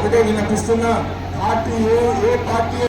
ఒకటే వినిపిస్తున్నా, పార్టీ ఏ పార్టీ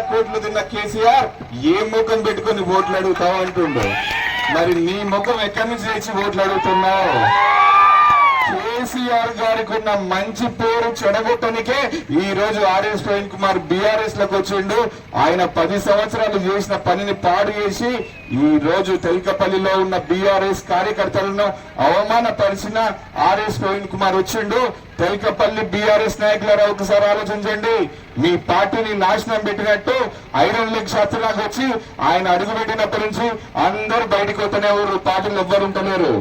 కోట్లు తిన్న కేసీఆర్ ఏ ముఖం పెట్టుకుని ఓట్లు అడుగుతావు అంటుండు. మరి నీ ముఖం ఎక్కడి నుంచి తెచ్చి ఓట్లు అడుగుతున్నావు? కేసీఆర్ గారికి ఉన్న మంచి పేరు చెడగొట్టనికే ఈ రోజు ఆర్ఎస్ ప్రవీణ్ కుమార్ బీఆర్ఎస్ లోకి వచ్చిండు. ఆయన 10 సంవత్సరాలు చేసిన పనిని పాడు చేసి ఈ రోజు తెల్కపల్లిలో ఉన్న బీఆర్ఎస్ కార్యకర్తలను అవమానపరిచిన ఆర్ఎస్ ప్రవీణ్ కుమార్ వచ్చిండు. తెల్కపల్లి బీఆర్ఎస్ నాయకులారా ఒకసారి ఆలోచించండి. మీ పార్టీని నాశనం పెట్టినట్టు ఐరన్ లెగ్ శాస్త్రలాగా వచ్చి ఆయన అడుగుపెట్టినప్పటి నుంచి అందరూ బయటకు వస్తూనే ఎవరు, పార్టీలు ఎవ్వరు ఉంటలేరు.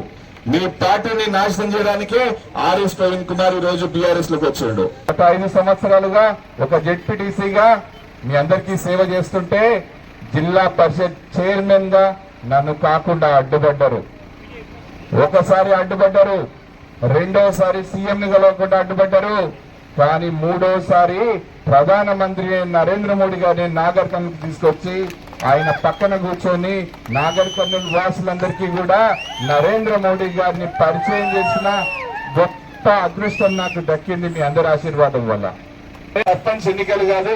మీ పార్టీని నాశనం చేయడానికే ఆర్ఎస్ ప్రవీణ్ కుమార్ ఈ రోజు బీఆర్ఎస్ లోకి వచ్చాడు. గత 5 సంవత్సరాలుగా ఒక జెడ్పీటీసీగా మీ అందరికీ సేవ చేస్తుంటే జిల్లా పరిషత్ చైర్మన్ గా నన్ను కాకుండా అడ్డుపడ్డారు. ఒకసారి అడ్డుపడ్డారు, రెండోసారి సీఎం ని కలవకుండా అడ్డుపడ్డారు. కానీ మూడోసారి ప్రధానమంత్రి నరేంద్ర మోడీ గారిని నాగర్ కర్నూలు తీసుకొచ్చి ఆయన పక్కన కూర్చొని నాగర్ కర్నూలు వాసులందరికీ కూడా నరేంద్ర మోడీ గారిని పరిచయం చేసిన గొప్ప అదృష్టం నాకు దక్కింది మీ అందరి ఆశీర్వాదం వల్ల. సర్పంచ్ ఎన్నికలు కాదు,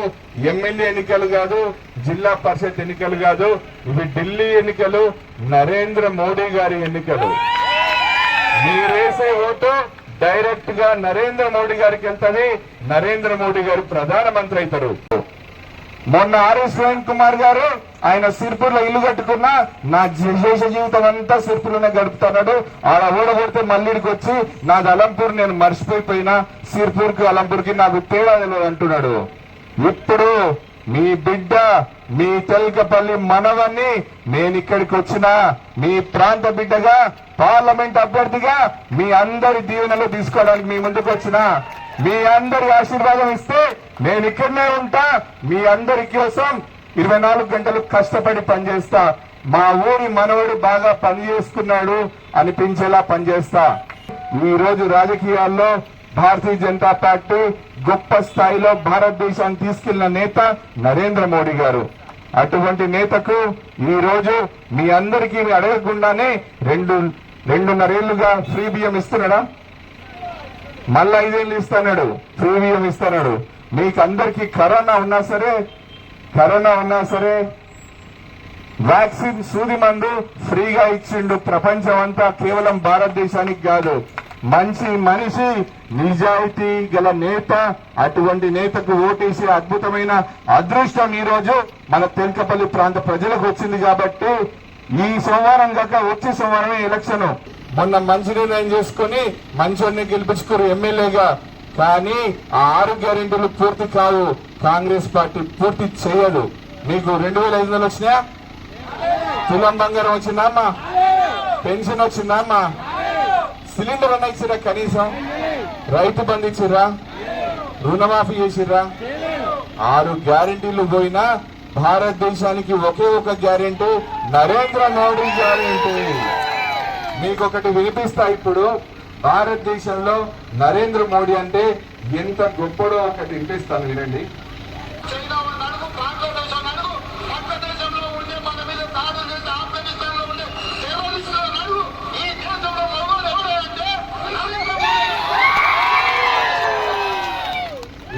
ఎమ్మెల్యే ఎన్నికలు కాదు, జిల్లా పరిషత్ ఎన్నికలు కాదు, ఇవి ఢిల్లీ ఎన్నికలు, నరేంద్ర మోడీ గారి ఎన్నికలు. మీరేసే ఓటు డైరెక్ట్ గా నరేంద్ర మోడీ గారికి వెళ్తుంది. నరేంద్ర మోడీ గారు ప్రధానమంత్రి అవుతారు. మొన్న ఆర్ఎస్ ప్రవీణ్ కుమార్ గారు ఆయన సిర్పూర్ లో ఇల్లు కట్టుకున్నా నా శేష జీవితం అంతా సిర్పూర్లోనే గడుపుతున్నాడు. ఆడ ఓడగొడితే మళ్ళీకి వచ్చి నాది అలంపూర్, నేను మర్చిపోయిపోయినా, సిర్పూర్ కి అలంపూర్ కి నాకు తేడా తెలియదు అంటున్నాడు. ఇప్పుడు మీ బిడ్డ, మీ తెల్కపల్లి మనవన్ని నేను ఇక్కడికి వచ్చిన మీ ప్రాంత బిడ్డగా, పార్లమెంట్ అభ్యర్థిగా మీ అందరి దీవెనలు తీసుకోవడానికి మీ ముందుకు వచ్చిన. మీ అందరి ఆశీర్వాదం ఇస్తే నేను ఇక్కడనే ఉంటా. మీ అందరి కోసం 24 గంటలు కష్టపడి పనిచేస్తా. మా ఊరి మనవడు బాగా పనిచేస్తున్నాడు అనిపించేలా పనిచేస్తా. ఈ రోజు రాజకీయాల్లో భారతీయ జనతా పార్టీ గొప్ప స్థాయిలో భారతదేశాన్ని తీసుకెళ్లిన నేత నరేంద్ర మోడీ గారు. అటువంటి నేతకు ఈ రోజు మీ అందరికీ అడగకుండానే 2.5 ఏళ్లుగా ఫ్రీ బియ్యం ఇస్తున్నాడా? మళ్ళా 5 ఏళ్ళు ఇస్తున్నాడు, ఫ్రీ బియ్యం ఇస్తున్నాడు. మీకు అందరికీ కరోనా ఉన్నా సరే వ్యాక్సిన్ సూది మందు ఫ్రీగా ఇచ్చిండు. ప్రపంచం అంతా కేవలం భారతదేశానికి కాదు. మంచి మనిషి, నిజాయితీ గల నేత, అటువంటి నేతకు ఓటేసే అద్భుతమైన అదృష్టం ఈ రోజు మన తెల్కపల్లి ప్రాంత ప్రజలకు వచ్చింది. కాబట్టి ఈ సోమవారం కాక వచ్చే సోమవారమే ఎలక్షన్. మొన్న మంచి నిర్ణయం చేసుకుని మంచోడిని గెలిపించుకోరు ఎమ్మెల్యేగా. కానీ ఆ 6 గ్యారెంటీలు పూర్తి కావు. కాంగ్రెస్ పార్టీ పూర్తి చేయదు. మీకు 2500 వచ్చినా, తులం బంగారం వచ్చిందామా, పెన్షన్ వచ్చిందామా, సిలిండర్ అన్న ఇచ్చిరా, కనీసం రైతు బంధు ఇచ్చిరా, రుణమాఫీ చేసిర్రా? 6 గ్యారెంటీలు పోయినా భారతదేశానికి ఒకే ఒక గ్యారెంటీ, నరేంద్ర మోడీ గ్యారెంటీ. మీకు ఒకటి వినిపిస్తా. ఇప్పుడు భారతదేశంలో నరేంద్ర మోడీ అంటే ఎంత గొప్పడో ఒకటి వినిపిస్తాను, వినండి.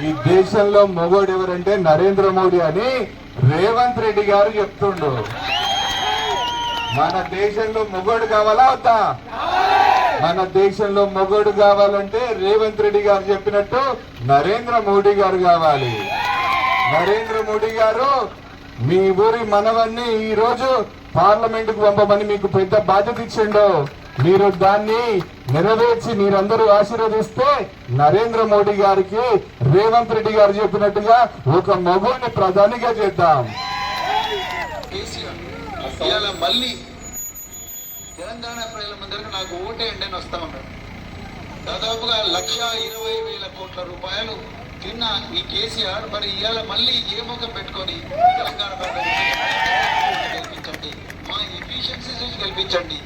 ఈ దేశంలో మొగోడు ఎవరంటే నరేంద్ర మోడీ అని రేవంత్ రెడ్డి గారు చెప్తుండు. మన దేశంలో మొగోడు కావాలా వద్దా? మన దేశంలో మొగోడు కావాలంటే రేవంత్ రెడ్డి గారు చెప్పినట్టు నరేంద్ర మోడీ గారు కావాలి. నరేంద్ర మోడీ గారు మీ ఊరి మనవన్ని ఈ రోజు పార్లమెంట్ కు పంపమని మీకు పెద్ద బాధ్యత ఇచ్చిండు. మీరు దాన్ని నెరవేర్చి మీరందరూ ఆశీర్వదిస్తే నరేంద్ర మోడీ గారికి రేవంత్ రెడ్డి గారు చెప్పినట్టుగా ఒక మగుని ప్రధానిగా చేద్దాం. మళ్ళీ తెలంగాణ ప్రజల ముందరకు నాకు ఓటేయండి అని వస్తా ఉన్నాడు. దాదాపుగా 1,20,000 కోట్ల రూపాయలు తిన్న ఈ కేసీఆర్ మరి ఇవాళ మళ్ళీ ఏ ముఖం పెట్టుకొని తెలంగాణ గెలిపించండి, మా ఎఫిషియన్సీ గెలిపించండి.